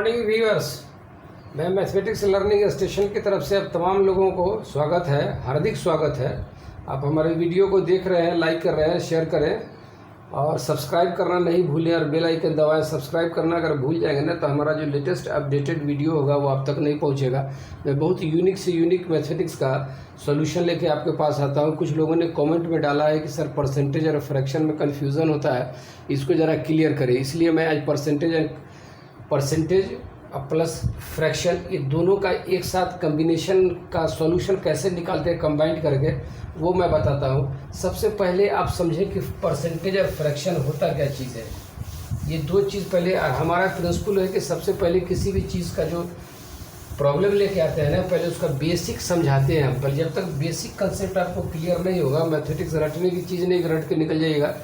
Morning viewers. मैं mathematics learning station की तरफ से अब तमाम लोगों को स्वागत है, हार्दिक स्वागत है। आप हमारे वीडियो को देख रहे हैं, लाइक कर रहे हैं, शेयर करें और सब्सक्राइब करना नहीं भूलें और बेल आइकन दबाएं। सब्सक्राइब करना अगर भूल जाएंगे ना तो हमारा जो लेटेस्ट अपडेटेड वीडियो होगा वो आप तक नहीं पहुंचेगा। मैं बहुत यूनिक से यूनिक मैथमेटिक्स का सॉल्यूशन लेके आपके पास आता हूं। कुछ लोगों ने कमेंट में डाला है कि सर परसेंटेज और फ्रैक्शन में कन्फ्यूज़न होता है, इसको ज़रा क्लियर करें। इसलिए मैं आज परसेंटेज प्लस फ्रैक्शन ये दोनों का एक साथ कम्बिनेशन का सॉल्यूशन कैसे निकालते हैं कंबाइंड करके, वो मैं बताता हूँ। सबसे पहले आप समझें कि परसेंटेज और फ्रैक्शन होता क्या चीज़ है। ये दो चीज़ पहले, हमारा प्रिंसिपल है कि सबसे पहले किसी भी चीज़ का जो प्रॉब्लम लेके आते हैं ना, पहले उसका बेसिक समझाते हैं हम। पर जब तक बेसिक कंसेप्ट आपको क्लियर नहीं होगा, मैथमेटिक्स रटने की चीज़ नहीं, रट के निकल जाइएगा।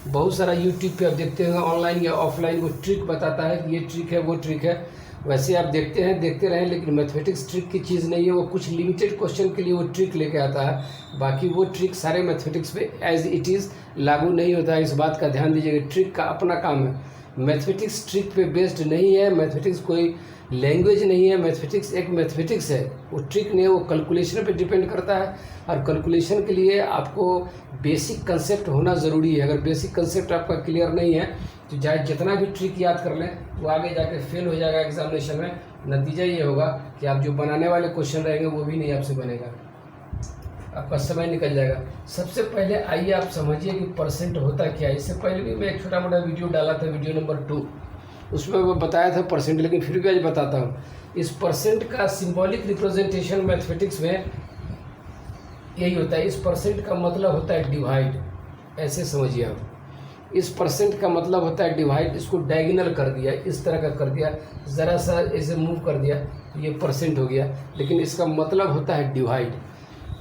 बहुत सारा यूट्यूब पे आप देखते हैं ऑनलाइन या ऑफलाइन वो ट्रिक बताता है कि ये ट्रिक है, वो ट्रिक है। वैसे आप देखते हैं, देखते रहें, लेकिन मैथमेटिक्स ट्रिक की चीज़ नहीं है। वो कुछ लिमिटेड क्वेश्चन के लिए वो ट्रिक लेके आता है, बाकी वो ट्रिक सारे मैथमेटिक्स पे एज इट इज़ लागू नहीं होता है। इस बात का ध्यान दीजिएगा। ट्रिक का अपना काम है, मैथमेटिक्स ट्रिक पे बेस्ड नहीं है। मैथमेटिक्स कोई लैंग्वेज नहीं है, मैथमेटिक्स एक मैथमेटिक्स है, वो ट्रिक नहीं है। वो कैलकुलेशन पे डिपेंड करता है और कैलकुलेशन के लिए आपको बेसिक कंसेप्ट होना ज़रूरी है। अगर बेसिक कंसेप्ट आपका क्लियर नहीं है तो चाहे जितना भी ट्रिक याद कर लें वो आगे जाके फेल हो जाएगा एग्जामिनेशन में। नतीजा ये होगा कि आप जो बनाने वाले क्वेश्चन रहेंगे वो भी नहीं आपसे बनेगा, आपका समय निकल जाएगा। सबसे पहले आइए आप समझिए कि परसेंट होता क्या है। इससे पहले भी मैं एक छोटा मोटा वीडियो डाला था, वीडियो नंबर 2, उसमें मैं बताया था परसेंट, लेकिन फिर भी आज बताता हूँ। इस परसेंट का सिंबॉलिक रिप्रेजेंटेशन मैथमेटिक्स में यही होता है। इस परसेंट का मतलब होता है डिवाइड, ऐसे समझिए आप। इस परसेंट का मतलब होता है डिवाइड। इसको डायगोनल कर दिया, इस तरह का कर दिया, ज़रा सा ऐसे मूव कर दिया, ये परसेंट हो गया, लेकिन इसका मतलब होता है डिवाइड।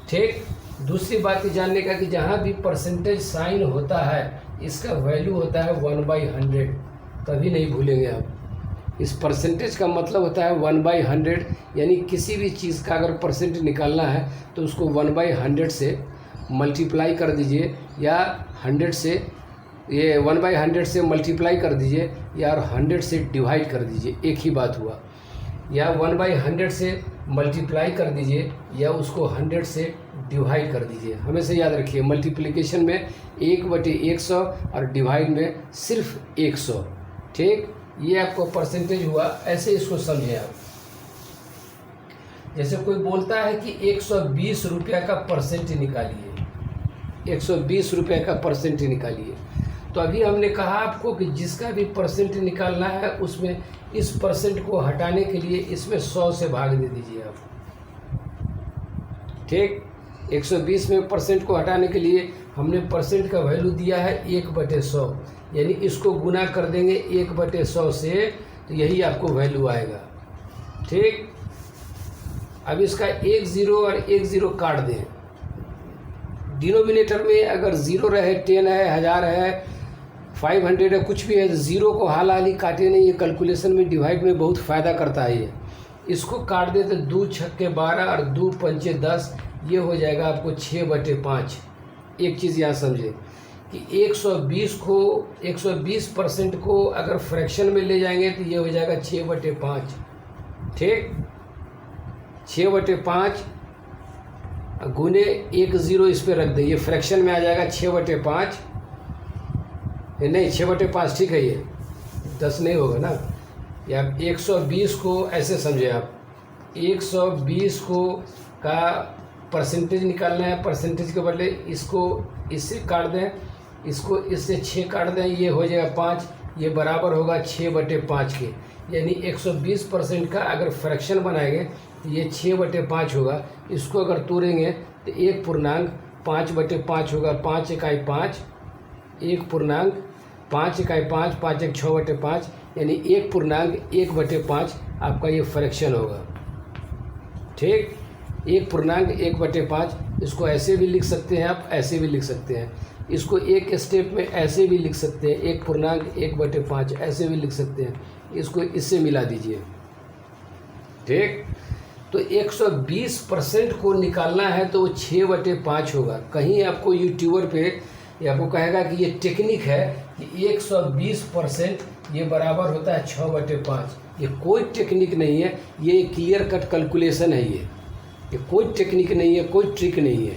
ठीक। दूसरी बात ये जानने का कि जहाँ भी परसेंटेज साइन होता है इसका वैल्यू होता है 1/100, कभी नहीं भूलेंगे आप। इस परसेंटेज का मतलब होता है 1/100, यानी किसी भी चीज़ का अगर परसेंट निकालना है तो उसको 1/100 से मल्टीप्लाई कर दीजिए, या 100 से, ये 1/100 से मल्टीप्लाई कर दीजिए, या 100 से डिवाइड कर दीजिए, एक ही बात हुआ। या 1/100 से मल्टीप्लाई कर दीजिए या उसको 100 से डिवाइड कर दीजिए। हमेशा याद रखिए, मल्टीप्लिकेशन में 1/100 और डिवाइड में सिर्फ 100। ठीक, ये आपको परसेंटेज हुआ। ऐसे इसको समझें आप। जैसे कोई बोलता है कि 120 रुपये का परसेंट निकालिए, 120 रुपये का परसेंट निकालिए, तो अभी हमने कहा आपको कि जिसका भी परसेंट निकालना है उसमें इस परसेंट को हटाने के लिए इसमें 100 से भाग दे दीजिए आप। ठीक, 120 में परसेंट को हटाने के लिए हमने परसेंट का वैल्यू दिया है 1/100, यानी इसको गुना कर देंगे 1/100 से, तो यही आपको वैल्यू आएगा। ठीक, अब इसका 1 0 और 1 0 काट दें। डिनोमिनेटर में अगर 0 रहे, 10 है, 1000 है, 500 है, कुछ भी है, तो 0 को हाल हाल ही काटे नहीं। ये कैलकुलेशन में, डिवाइड में बहुत फ़ायदा करता है ये। इसको काट दे तो 2 छक्के 12 और 2 पंचे 10, ये हो जाएगा आपको 6/5। एक चीज़ यहाँ समझे कि 120% को अगर फ्रैक्शन में ले जाएंगे तो ये हो जाएगा 6/5। ठीक, 6/5 गुने 1 0 इस पर रख दे, ये फ्रैक्शन में आ जाएगा 6/5। नहीं, 6/5 ठीक है, ये 10 नहीं होगा ना। या 120 को ऐसे समझे आप, 120 को का परसेंटेज निकालना है। परसेंटेज के बदले इसको इससे काट दें, इसको इससे 6 काट दें, ये हो जाएगा 5, ये बराबर होगा 6/5 के। यानी 120% का अगर फ्रैक्शन बनाएंगे तो ये 6/5 होगा। इसको अगर तोड़ेंगे तो 1.5/5 होगा। 5 इकाई 5, 1.5 इकाई 5, 5 1 6/5, यानी 1.1/5 आपका ये फ्रैक्शन होगा। ठीक, 1.1/5। इसको ऐसे भी लिख सकते हैं आप, ऐसे भी लिख सकते हैं। इसको एक स्टेप में ऐसे भी लिख सकते हैं, 1.1/5 ऐसे भी लिख सकते हैं। इसको इससे मिला दीजिए। ठीक, तो 120% को निकालना है तो वो 6/5 होगा। कहीं आपको यूट्यूबर पे आपको कहेगा कि ये टेक्निक है कि 120% ये बराबर होता है 6/5। ये कोई टेक्निक नहीं है, ये क्लियर कट कैलकुलेशन है। ये कोई टेक्निक नहीं है, कोई ट्रिक नहीं है।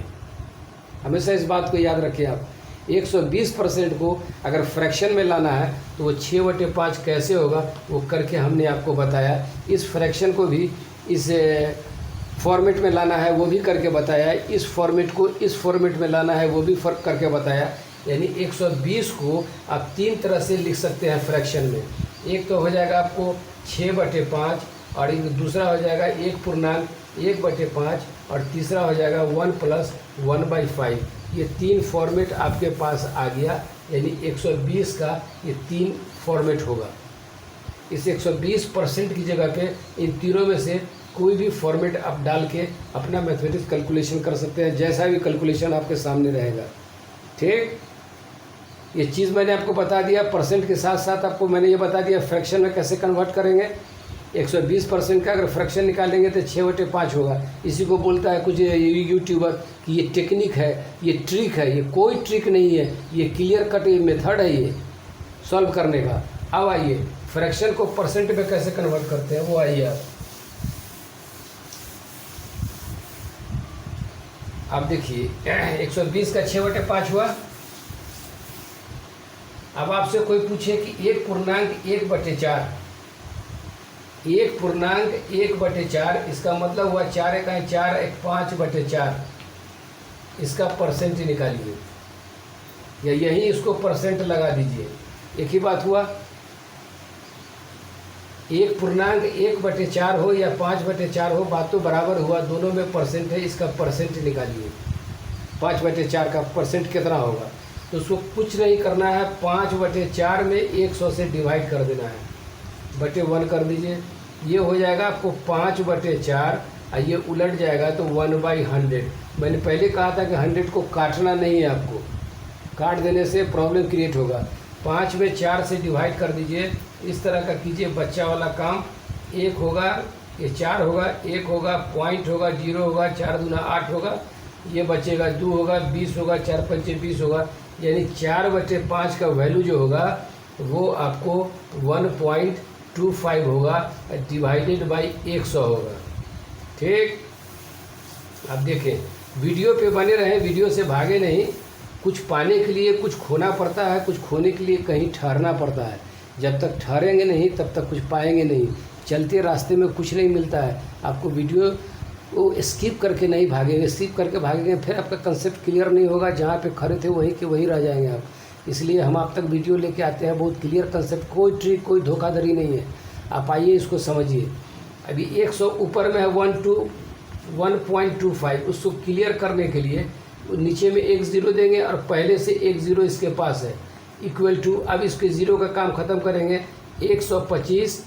हमेशा इस बात को याद रखें आप। 120% को अगर फ्रैक्शन में लाना है तो वो 6/5 कैसे होगा वो करके हमने आपको बताया। इस फ्रैक्शन को भी इस फॉर्मेट में लाना है वो भी करके बताया। इस फॉर्मेट को इस फॉर्मेट में लाना है वो भी फर्क करके बताया। यानी 120 को आप 3 तरह से लिख सकते हैं फ्रैक्शन में। एक तो हो जाएगा आपको 6/5 और एक दूसरा हो जाएगा 1/1/5 और तीसरा हो जाएगा 1 + 1/5। ये 3 फॉर्मेट आपके पास आ गया। यानी 120 का ये 3 फॉर्मेट होगा। इस 120% की जगह पे इन तीनों में से कोई भी फॉर्मेट आप डाल के अपना मैथमेटिक्स कैलकुलेशन कर सकते हैं, जैसा भी कैलकुलेशन आपके सामने रहेगा। ठीक, ये चीज़ मैंने आपको बता दिया। परसेंट के साथ साथ आपको मैंने ये बता दिया फ्रैक्शन में कैसे कन्वर्ट करेंगे। 120% का अगर फ्रैक्शन निकालेंगे तो 6/5 होगा। इसी को बोलता है कुछ यूट्यूबर कि ये टेक्निक है, ये ट्रिक है। ये कोई ट्रिक नहीं है, ये क्लियर कट ये मेथड है ये सॉल्व करने का। अब आइए फ्रैक्शन को परसेंट में कैसे कन्वर्ट करते हैं वो आइए आप देखिए। 120 का 6/5 हुआ। अब आपसे कोई पूछे कि 1.1/4, 1.1/4 इसका मतलब हुआ 4 × 4 = 5/4। इसका परसेंट निकालिए या यही इसको परसेंट लगा दीजिए, एक ही बात हुआ। 1.1/4 हो या 5/4 हो, बात तो बराबर हुआ, दोनों में परसेंट है। इसका परसेंट निकालिए। 5/4 का परसेंट कितना होगा? तो उसको कुछ नहीं करना है, 5/4 में 100 से डिवाइड कर देना है, /1 कर दीजिए। ये हो जाएगा आपको 5/4 और ये उलट जाएगा तो 1/100। मैंने पहले कहा था कि 100 को काटना नहीं है, आपको काट देने से प्रॉब्लम क्रिएट होगा। 5 में 4 से डिवाइड कर दीजिए। इस तरह का कीजिए बच्चा वाला काम। 1 होगा, ये 4 होगा, 1 होगा, पॉइंट होगा, 0 होगा, 4 दूना 8 होगा, ये बचेगा 2 होगा, 20 होगा, 4 × 5 = 20 होगा। यानी 4/5 का वैल्यू जो होगा वो आपको 1.25 होगा डिवाइडेड बाई 100 होगा। ठीक, अब देखें, वीडियो पे बने रहें, वीडियो से भागे नहीं। कुछ पाने के लिए कुछ खोना पड़ता है, कुछ खोने के लिए कहीं ठहरना पड़ता है। जब तक ठहरेंगे नहीं तब तक कुछ पाएंगे नहीं। चलते रास्ते में कुछ नहीं मिलता है आपको। वीडियो वो स्किप करके नहीं भागेंगे, स्किप करके भागेंगे फिर आपका कंसेप्ट क्लियर नहीं होगा। जहाँ पे खड़े थे वहीं के वहीं रह जाएंगे आप। इसलिए हम आप तक वीडियो लेके आते हैं, बहुत क्लियर कंसेप्ट, कोई ट्रिक कोई धोखाधड़ी नहीं है। आप आइए इसको समझिए। अभी 100 ऊपर में है 1.25। उसको क्लियर करने के लिए नीचे में एक 0 देंगे और पहले से एक 0 इसके पास है इक्वल टू। अब इसके 0 का काम ख़त्म करेंगे 125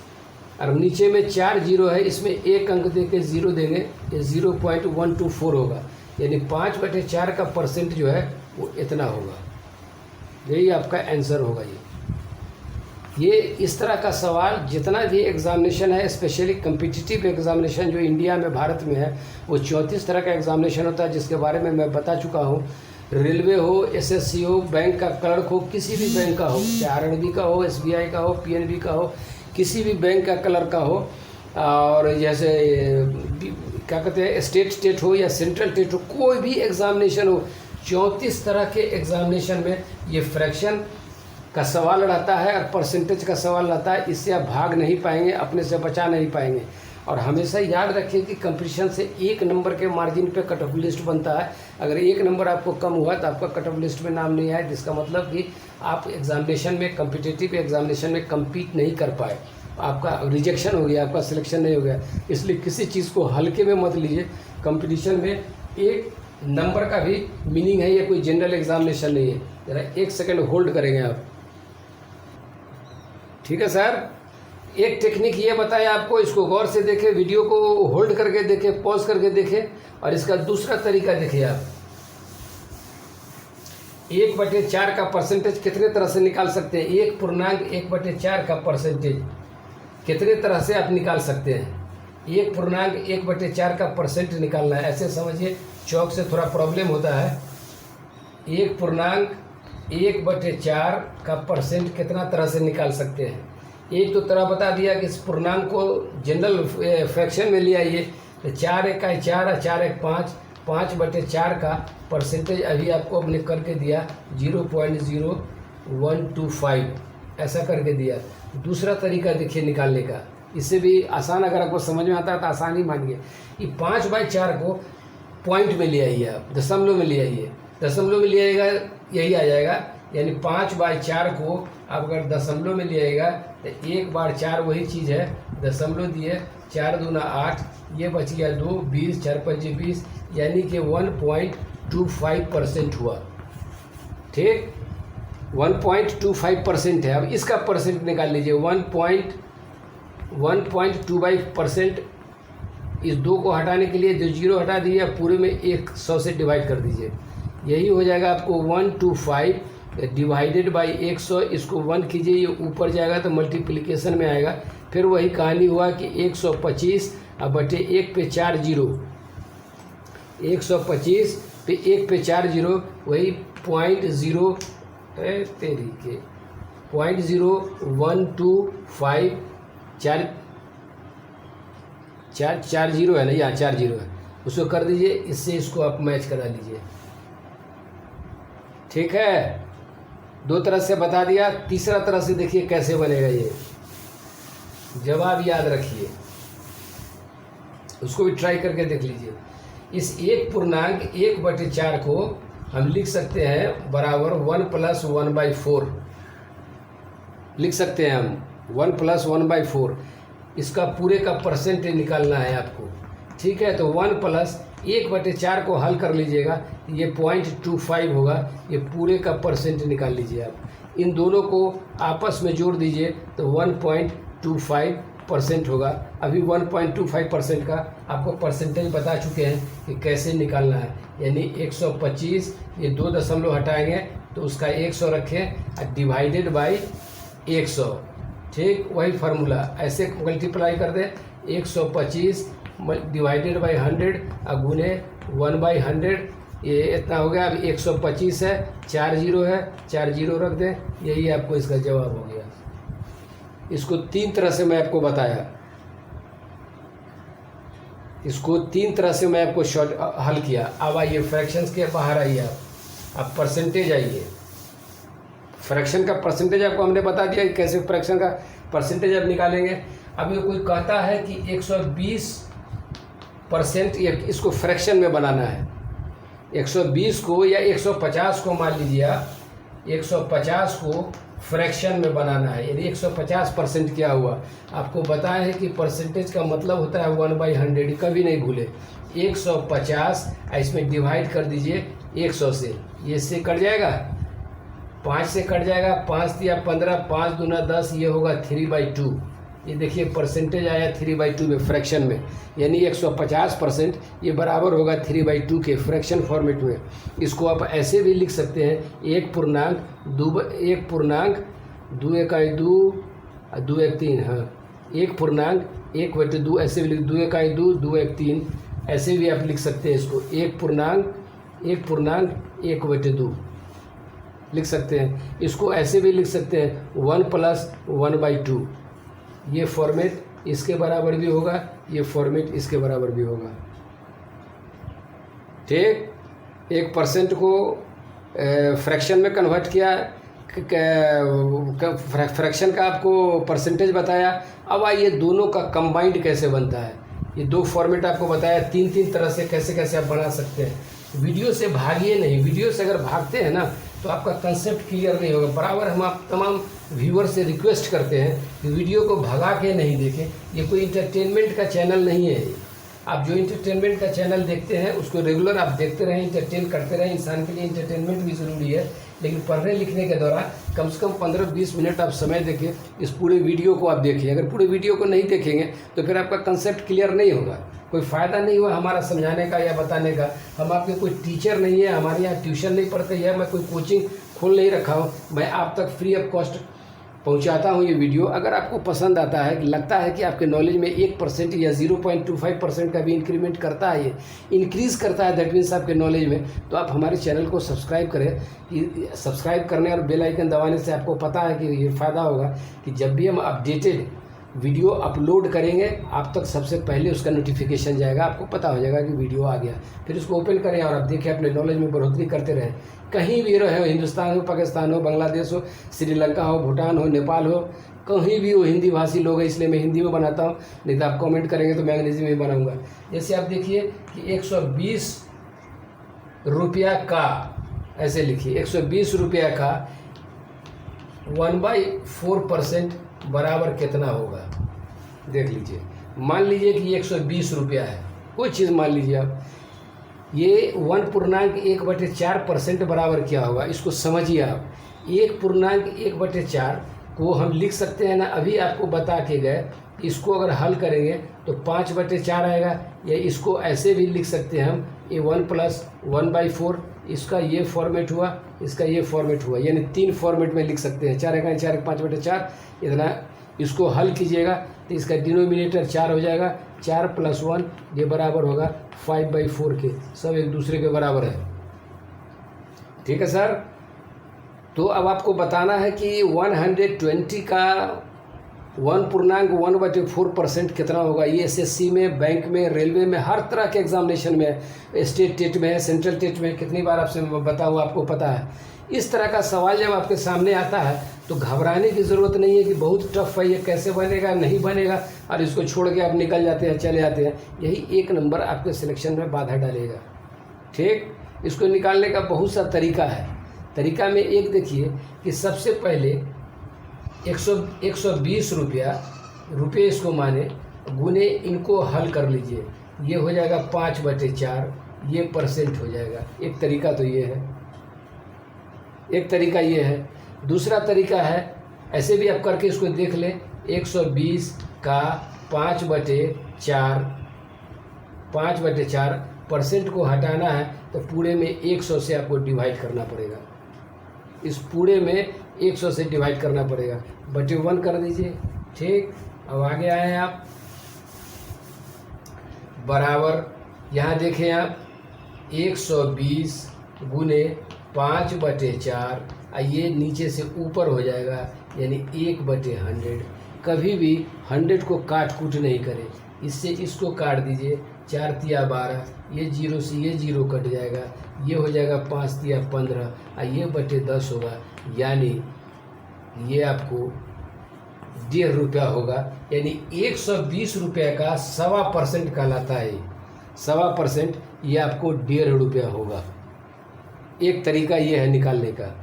और नीचे में 4 0 है, इसमें एक अंक दे के 0 देंगे, ये 0.124 होगा। यानी 5/4 का परसेंट जो है वो इतना होगा। यही आपका आंसर होगा। ये इस तरह का सवाल जितना भी एग्जामिनेशन है, स्पेशली कम्पिटिटिव एग्जामिनेशन जो इंडिया में भारत में है, वो 34 तरह का एग्जामिनेशन होता है, जिसके बारे में मैं बता चुका हूँ। रेलवे हो, एसएससी हो, बैंक का क्लर्क हो, किसी भी बैंक का हो, चाहे आरएनबी का हो, एसबीआई का हो, पीएनबी का हो, किसी भी बैंक का क्लर्क का हो, और जैसे क्या कहते हैं स्टेट हो या सेंट्रल स्टेट हो, कोई भी एग्जामिनेशन हो, 34 तरह के एग्जामिनेशन में ये फ्रैक्शन का सवाल रहता है और परसेंटेज का सवाल रहता है। इससे आप भाग नहीं पाएंगे, अपने से बचा नहीं पाएंगे। और हमेशा याद रखिए कि कंपटीशन से 1 नंबर के मार्जिन पे कट ऑफ लिस्ट बनता है। अगर 1 नंबर आपको कम हुआ तो आपका कट ऑफ लिस्ट में नाम नहीं आया, जिसका मतलब कि आप एग्जामिनेशन में, कम्पिटिटिव एग्जामिनेशन में कम्पीट नहीं कर पाए, आपका रिजेक्शन हो गया, आपका सिलेक्शन नहीं हो गया। इसलिए किसी चीज़ को हल्के में मत लीजिए। कंपटीशन में 1 नंबर का भी मीनिंग है, ये कोई जनरल एग्जामिनेशन नहीं है। ज़रा 1 सेकेंड होल्ड करेंगे आप, ठीक है सर। एक टेक्निक ये बताया आपको, इसको गौर से देखें, वीडियो को होल्ड करके देखें, पॉज करके देखें, और इसका दूसरा तरीका देखिए आप। 1/4 का परसेंटेज कितने तरह से निकाल सकते हैं? 1.1/4 का परसेंटेज कितने तरह से आप निकाल सकते हैं? 1.1/4 का परसेंट निकालना है, ऐसे समझिए। चौक से थोड़ा प्रॉब्लम होता है। 1.1/4 का परसेंट कितना तरह से निकाल सकते हैं? एक तो तरह बता दिया कि इस पूर्णांक को जनरल फ्रैक्शन में ले आइए, तो 4 एक का 4 और 4 एक 5, 5/4 का परसेंटेज अभी आपको अपने करके दिया 0.0125 ऐसा करके दिया। दूसरा तरीका देखिए निकालने का, इससे भी आसान, अगर आपको समझ में आता है तो आसान ही मानिए। कि 5/4 को पॉइंट में ले आइए, आप दशमलव में ले आइए, दशमलव में ले आइएगा यही आ जाएगा। यानी 5/4 को आप अगर दशमलव में ले आइएगा तो 1/4 वही चीज़ है, दशमलव दिए, 4 दूना 8, ये बच गया 2, 20, 4 5 20, यानी कि 1.25% हुआ। ठीक, 1.25% है। अब इसका परसेंट निकाल लीजिए, 1.25%। इस 2 को हटाने के लिए जो 0 हटा दीजिए, पूरे में 100 से डिवाइड कर दीजिए, यही हो जाएगा आपको 125 डिवाइडेड बाई 100। इसको 1 कीजिए, ये ऊपर जाएगा तो मल्टीप्लिकेशन में आएगा। फिर वही कहानी हुआ कि 125 अब बटे 1 पे 4 0, 125 पे 1 पे 4 0, वही 0.0 तरीके 0.0125 4 0 है ना, यहाँ 4 0 है, उसको कर दीजिए, इससे इसको आप मैच करा लीजिए। ठीक है, 2 तरह से बता दिया। तीसरा तरह से देखिए कैसे बनेगा, ये जवाब याद रखिए, उसको भी ट्राई करके देख लीजिए। इस 1.1/4 को हम लिख सकते हैं बराबर 1 + 1/4 लिख सकते हैं हम, 1 + 1/4। इसका पूरे का परसेंटेज निकालना है आपको। ठीक है, तो 1 + 1/4 को हल कर लीजिएगा, ये 0.25 होगा, ये पूरे का परसेंट निकाल लीजिए आप। इन दोनों को आपस में जोड़ दीजिए तो 1.25% होगा। अभी 1.25% का आपको परसेंटेज बता चुके हैं कि कैसे निकालना है। यानी 125, ये 2 दशमलव हटाएंगे तो उसका 100 रखें, डिवाइडेड बाई 100। ठीक, वही फार्मूला ऐसे मल्टीप्लाई कर दें, 125 डिवाइडेड बाई 100 गुने 1/100, ये इतना हो गया। अब 125 है, 4 0 है, 4 0 रख दें, यही आपको इसका जवाब हो गया। इसको 3 तरह से मैं आपको बताया, इसको 3 तरह से मैं आपको शॉर्ट हल किया। अब आइए फ्रैक्शंस के बाहर आइए, आप परसेंटेज आइए। फ्रैक्शन का परसेंटेज आपको हमने बता दिया कि कैसे फ्रैक्शन का परसेंटेज आप निकालेंगे। अब ये कोई कहता है कि 120% इसको फ्रैक्शन में बनाना है, 120 को या 150 को मान लीजिए आप, 150 को फ्रैक्शन में बनाना है। यानी 150% क्या हुआ, आपको बताया है कि परसेंटेज का मतलब होता है 1/100, कभी नहीं भूले। 150 इसमें डिवाइड कर दीजिए 100 से, ये इससे कट जाएगा, 5 से कट जाएगा, 5 दिया 15, 5 दूना 10, ये होगा 3/2। ये देखिए परसेंटेज आया 3/2 में, फ्रैक्शन में। यानी 150% ये बराबर होगा 3/2 के फ्रैक्शन फॉर्मेट में। इसको आप ऐसे भी लिख सकते हैं, 1.2 2 1 2 2 1 3, हाँ 1.1/2 ऐसे भी लिख, 2 1 2 2 1 3 ऐसे भी आप लिख सकते हैं इसको, 1.1/2 लिख सकते हैं। इसको ऐसे भी लिख सकते हैं 1 + 1/2, ये फॉर्मेट इसके बराबर भी होगा, ये फॉर्मेट इसके बराबर भी होगा। ठीक, 1% को फ्रैक्शन में कन्वर्ट किया, फ्रैक्शन का आपको परसेंटेज बताया। अब आइए दोनों का कंबाइंड कैसे बनता है, ये 2 फॉर्मेट आपको बताया, 3 तरह से कैसे कैसे आप बना सकते हैं। वीडियो से भागिए नहीं, वीडियो से अगर भागते हैं ना तो आपका कंसेप्ट क्लियर नहीं होगा। बराबर हम आप तमाम व्यूअर से रिक्वेस्ट करते हैं कि वीडियो को भगा के नहीं देखें, ये कोई इंटरटेनमेंट का चैनल नहीं है। आप जो इंटरटेनमेंट का चैनल देखते हैं उसको रेगुलर आप देखते रहें, इंटरटेन करते रहें। इंसान के लिए इंटरटेनमेंट भी ज़रूरी है, लेकिन पढ़ने लिखने के दौरान कम से कम 15-20 मिनट आप समय देखें, इस पूरे वीडियो को आप देखिए। अगर पूरे वीडियो को नहीं देखेंगे तो फिर आपका कंसेप्ट क्लियर नहीं होगा, कोई फ़ायदा नहीं हुआ हमारा समझाने का या बताने का। हम आपके कोई टीचर नहीं है, हमारे यहाँ ट्यूशन नहीं पढ़ते, या मैं कोई कोचिंग खोल नहीं रखा हूँ। मैं आप तक फ्री ऑफ कॉस्ट पहुंचाता हूं ये वीडियो। अगर आपको पसंद आता है, लगता है कि आपके नॉलेज में 1% या 0.25% का भी इंक्रीमेंट करता है, ये इंक्रीज़ करता है, दैट मीन्स आपके नॉलेज में, तो आप हमारे चैनल को सब्सक्राइब करें। सब्सक्राइब करने और बेल आइकन दबाने से आपको पता है कि ये फ़ायदा होगा कि जब भी हम अपडेटेड वीडियो अपलोड करेंगे आप तक सबसे पहले उसका नोटिफिकेशन जाएगा, आपको पता हो जाएगा कि वीडियो आ गया। फिर उसको ओपन करें और आप देखें, अपने नॉलेज में बढ़ोतरी करते रहें। कहीं भी रहे हो, हिंदुस्तान हो, पाकिस्तान हो, बांग्लादेश हो, श्रीलंका हो, भूटान हो, नेपाल हो, कहीं भी हो, हिंदी भाषी लोग हैं, इसलिए मैं हिंदी में बनाता हूँ, नहीं तो आप कमेंट करेंगे तो मैं अंग्रेजी में बनाऊँगा। जैसे आप देखिए कि 120 रुपया का, ऐसे लिखिए 120 रुपया का 1/4% बराबर कितना होगा, देख लीजिए। मान लीजिए कि 120 रुपया है, कोई चीज़ मान लीजिए आप, ये 1.1/4% बराबर क्या होगा, इसको समझिए आप। 1.1/4 को हम लिख सकते हैं ना, अभी आपको बता के गए, इसको अगर हल करेंगे तो 5/4 आएगा, या इसको ऐसे भी लिख सकते हैं हम, ये 1 + 1/4, इसका ये फॉर्मेट हुआ, इसका ये फॉर्मेट हुआ, यानी 3 फॉर्मेट में लिख सकते हैं। 4 × 4 = 5/4 इतना। इसको हल कीजिएगा तो इसका डिनोमिनेटर 4 हो जाएगा, 4 + 1 ये बराबर होगा 5/4 के, सब एक दूसरे के बराबर है। ठीक है सर। तो अब आपको बताना है कि 120 का 1.1/4% कितना होगा। ये SSC में, बैंक में, रेलवे में, हर तरह के एग्जामिनेशन में, स्टेट टेट में है, सेंट्रल टेट में, कितनी बार आपसे बताऊँ आपको पता है। इस तरह का सवाल जब आपके सामने आता है तो घबराने की ज़रूरत नहीं है कि बहुत टफ है, ये कैसे बनेगा, नहीं बनेगा, और इसको छोड़ के आप निकल जाते हैं, चले जाते हैं। यही 1 नंबर आपके सिलेक्शन में बाधा डालेगा। ठीक, इसको निकालने का बहुत सा तरीका है। तरीका में एक देखिए कि सबसे पहले 120 रुपये इसको माने, गुने इनको हल कर लीजिए, ये हो जाएगा 5/4, ये परसेंट हो जाएगा। एक तरीका तो ये है, एक तरीका ये है। दूसरा तरीका है, ऐसे भी आप करके इसको देख लें, 120 का 5/4 परसेंट को हटाना है तो पूरे में 100 से आपको डिवाइड करना पड़ेगा। इस पूरे में 100 से डिवाइड करना पड़ेगा, /1 कर दीजिए। ठीक, अब आगे आए आप, बराबर, यहाँ देखें आप 120 गुने 5/4, ये नीचे से ऊपर हो जाएगा, यानी 1/100। कभी भी 100 को काट कूट नहीं करें, इससे इसको काट दीजिए, 4 × 12, ये 0 से ये 0 कट जाएगा, ये हो जाएगा 5 × 15, ये /10 होगा, यानी ये आपको 1.5 रुपया होगा। यानी 120 रुपये का 1.25% कहलाता है, 1.25% ये आपको 1.5 रुपया होगा। एक तरीका ये है निकालने का,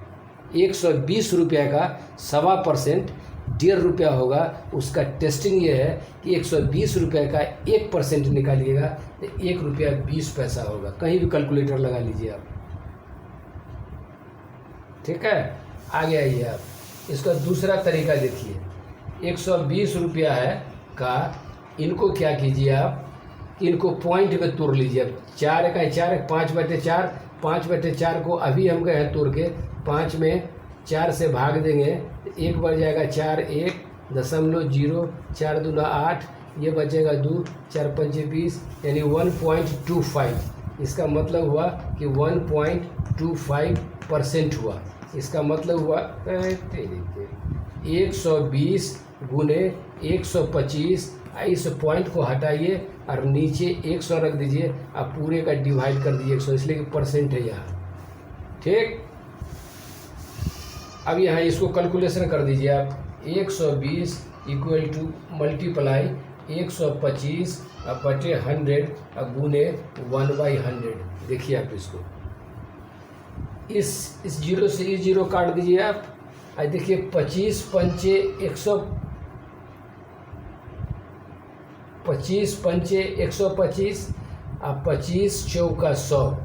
120 रुपये का 1.25% 1.5 रुपया होगा। उसका टेस्टिंग ये है कि 120 रुपये का 1% निकालिएगा तो 1 रुपया 20 पैसा होगा। कहीं भी कैलकुलेटर लगा लीजिए आप। ठीक है, आगे आइए आप, इसका दूसरा तरीका देखिए। 120 रुपया है का, इनको क्या कीजिए आप, इनको पॉइंट में तोड़ लीजिए। अब 4 × 4 5/4, 5/4 को अभी हम गए हैं तोड़ के, 5 में 4 से भाग देंगे, 1 बढ़ जाएगा 4, 1.0, 4 दूना 8, ये बचेगा 2, 4 × 5 = 20, यानी 1.25। इसका मतलब हुआ कि 1.25% हुआ। इसका मतलब हुआ 120 गुने 125, इस पॉइंट को हटाइए और नीचे 100 रख दीजिए, आप पूरे का डिवाइड कर दीजिए 100, इसलिए कि परसेंट है यहाँ। ठीक, अब यहाँ इसको कैलकुलेशन कर दीजिए आप, 120 = मल्टीप्लाई 125/100 गुने 1/100। देखिए आप इसको, इस 0 से ये 0 काट दीजिए आप, आज देखिए 25 × 5 125, अब 25 × 4 = 100,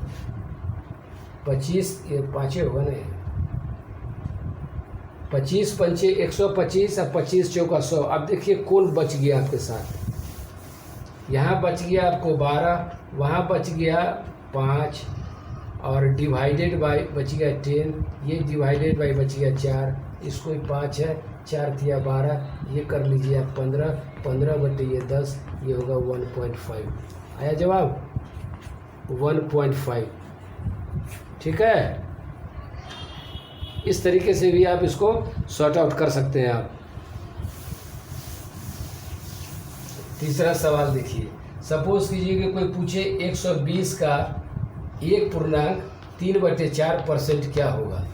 25 ये 5 होगा ना, 25 × 5 = 125, अब 25 × 4 = 100। अब देखिए कौन बच गया आपके साथ, यहाँ बच गया आपको 12, वहाँ बच गया 5, और डिवाइडेड बाय बच गया 10, ये डिवाइडेड बाय बच गया 4, इसको 5 है, 4 तिया 12, ये कर लीजिए आप 15, 15 बटे ये 10, ये होगा 1.5। आया जवाब 1.5। ठीक है, इस तरीके से भी आप इसको सॉर्ट आउट कर सकते हैं आप। तीसरा सवाल देखिए, सपोज कीजिए कि कोई पूछे 120 का 1.3/4% क्या होगा।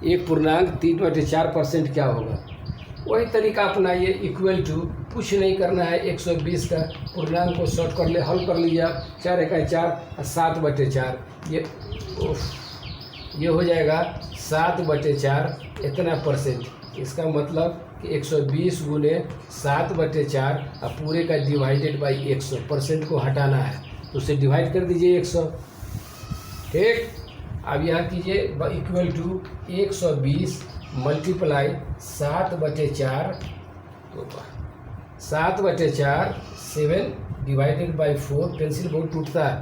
1.3/4% क्या होगा। वही तरीका अपनाइए, इक्वल टू, कुछ नहीं करना है, 120 का पूर्णांक को शॉर्ट कर ले, हल कर लीजिए आप, 4 × 4 7/4, ये हो जाएगा 7/4 इतना %। इसका मतलब कि 120 × 7/4 अब पूरे का डिवाइडेड बाई 100, % को हटाना है तो उसे डिवाइड कर दीजिए 100। ठीक, अब यहाँ कीजिए इक्वल टू 120 मल्टीप्लाई 7/4, तो 7/4 7 डिवाइडेड बाई 4, पेंसिल बहुत टूटता है,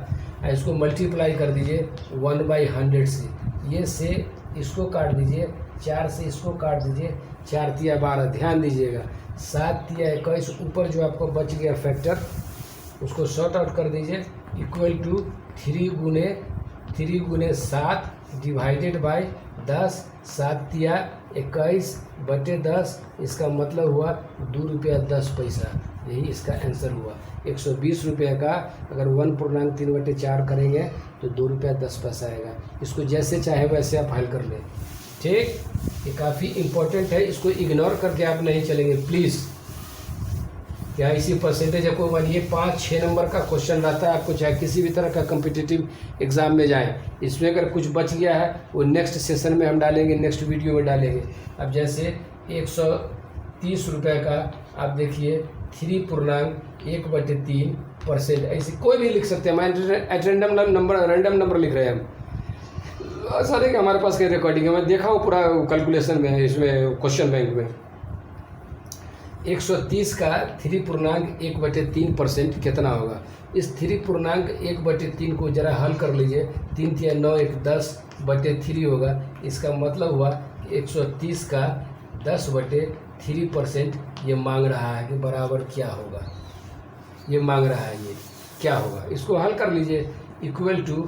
इसको मल्टीप्लाई कर दीजिए 1/100 से, ये से इसको काट दीजिए, 4 से इसको काट दीजिए, 4 तिया 12, ध्यान दीजिएगा, 7 तिया 21, ऊपर जो आपको बच गया फैक्टर उसको शॉर्ट आउट कर दीजिए, इक्वल टू 3 × 7 डिवाइडेड बाई 10, 7 तिया 21/10, इसका मतलब हुआ 2 रुपया 10 पैसा। यही इसका आंसर हुआ। 120 रुपये का अगर 1.3/4 करेंगे तो 2 रुपया 10 पैसा आएगा। इसको जैसे चाहे वैसे आप हल कर लें। ठीक, ये काफ़ी इम्पोर्टेंट है, इसको इग्नोर करके आप नहीं चलेंगे प्लीज़। क्या इसी परसेंटेज है, कोई मानिए 5-6 नंबर का क्वेश्चन रहता है, आपको चाहे किसी भी तरह का कम्पिटिटिव एग्ज़ाम में जाएं, इसमें अगर कुछ बच गया है वो नेक्स्ट सेशन में हम डालेंगे, नेक्स्ट वीडियो में डालेंगे। अब जैसे 130 रुपये का आप देखिए 3.1/3%, ऐसे कोई भी लिख सकते हैं, मैं रैंडम नंबर लिख रहे हैं हम, ऐसा नहीं कि हमारे पास कहीं रिकॉर्डिंग है, मैं देखा हूँ पूरा कैलकुलेशन में है, इसमें क्वेश्चन बैंक में। 130 का 3.1/3% कितना होगा। इस 3.1/3 को जरा हल कर लीजिए, 3 तिया 9 1 10/3 होगा। इसका मतलब हुआ कि 130 का 10/3% ये मांग रहा है कि बराबर क्या होगा, ये मांग रहा है, ये क्या होगा। इसको हल कर लीजिए, इक्वल टू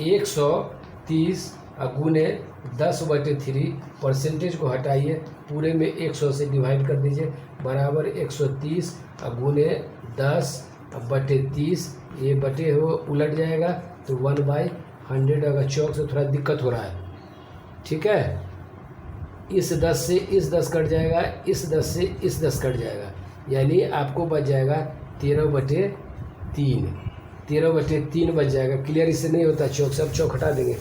130 गुने 10/3, परसेंटेज को हटाइए, पूरे में 100 से डिवाइड कर दीजिए, बराबर 130 गुने 10/30, ये बटे हो उलट जाएगा तो 1/100। अगर चौक से थोड़ा दिक्कत हो रहा है, ठीक है, इस 10 से इस 10 कट जाएगा, इस 10 से इस 10 कट जाएगा, यानी आपको बच जाएगा 13/3, 13/3 बच जाएगा। क्लियर इससे नहीं होता चौक, सब चौक हटा देंगे,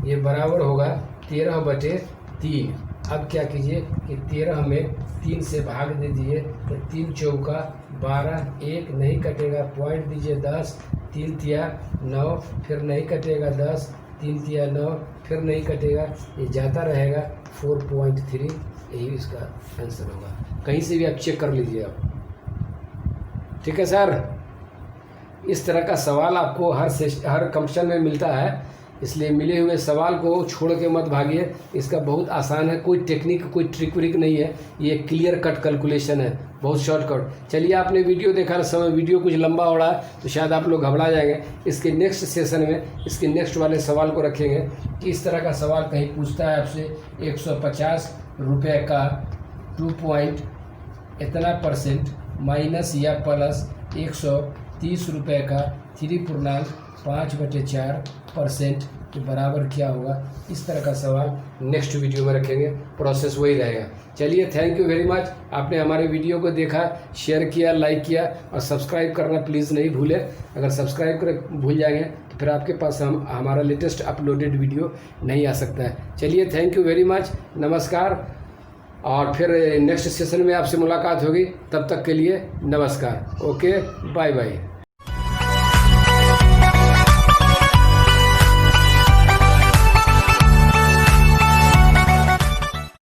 ये बराबर होगा 13/3। अब क्या कीजिए कि 13 में 3 से भाग दे दीजिए, तो 3 चौका 12, 1 नहीं कटेगा, पॉइंट दीजिए 10, 3 तिया 9, फिर नहीं कटेगा 10, 3 तिया 9, फिर नहीं कटेगा, ये जाता रहेगा 4.3, यही इसका आंसर होगा। कहीं से भी आप चेक कर लीजिए आप। ठीक है सर, इस तरह का सवाल आपको हर कंपटीशन में मिलता है, इसलिए मिले हुए सवाल को छोड़ के मत भागिए। इसका बहुत आसान है, कोई टेक्निक कोई ट्रिक व्रिक नहीं है, ये क्लियर कट कैलकुलेशन है, बहुत शॉर्टकट। चलिए, आपने वीडियो देखा, समय वीडियो कुछ लंबा हो रहा है तो शायद आप लोग घबरा जाएंगे। इसके नेक्स्ट सेशन में इसके नेक्स्ट वाले सवाल को रखेंगे कि इस तरह का सवाल कहीं पूछता है आपसे 150 रुपये का 2 इतना % माइनस या प्लस 130 रुपये का 3.5/4% के बराबर क्या होगा। इस तरह का सवाल नेक्स्ट वीडियो में रखेंगे, प्रोसेस वही रहेगा। चलिए, थैंक यू वेरी मच, आपने हमारे वीडियो को देखा, शेयर किया, लाइक किया और सब्सक्राइब करना प्लीज़ नहीं भूलें। अगर सब्सक्राइब कर भूल जाएंगे तो फिर आपके पास हमारा लेटेस्ट अपलोडेड वीडियो नहीं आ सकता है। चलिए, थैंक यू वेरी मच, नमस्कार, और फिर नेक्स्ट सेशन में आपसे मुलाकात होगी। तब तक के लिए नमस्कार, ओके, बाय बाय।